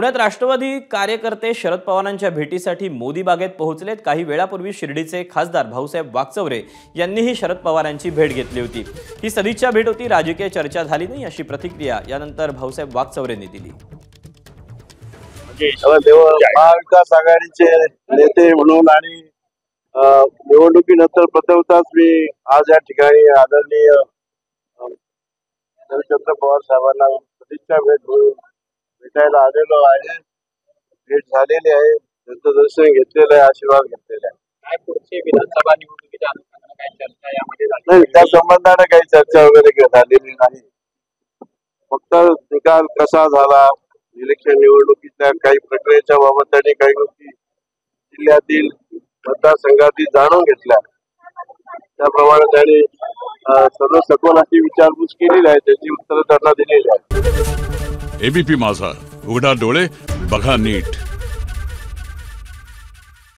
पुण्यात राष्ट्रवादी कार्यकर्ते शरद पवारांच्या भेटीसाठी मोदी बागेत पोहोचलेत। काही वेळापूर्वी शिर्डीचे खासदार भाऊसाहेब वागचौरे यांनीही शरद पवारांची भेट घेतली होती। ही सदिच्छा भेट होती, राजकीय चर्चा झाली नाही अशी प्रतिक्रिया यानंतर भाऊसाहेब वागचौरेंनी दिली। महाविकास आघाडीचे नेते म्हणून आणि निवडणुकीनंतर प्रथमतःच मी आज या ठिकाणी आदरणीय शरदचंद्र पवार साहेबांना सदिच्छा भेटायला आलेलो आहे। भेट झालेली आहे, त्यांचं दर्शन घेतलेलं आहे, आशीर्वाद घेतलेला आहे। काय पुढचे विधानसभा निवडणुकीच्या अनुषंगाने काय चर्चा यामध्ये झाली? नाही, त्या संबंधाने काही चर्चा वगैरे झालेली नाही। फक्त निकाल कसा झाला, इलेक्शन निवडणुकीच्या काही प्रक्रियेच्या बाबत त्यांनी काही गोष्टी जिल्ह्यातील मतदारसंघातील जाणून घेतल्या। त्याप्रमाणे त्यांनी सर्व सखोल अशी विचारपूस केलेली आहे, त्याची उत्तरं त्यांना दिलेली आहेत। एबीपी माझा, उघडा डोळे बघा नीट।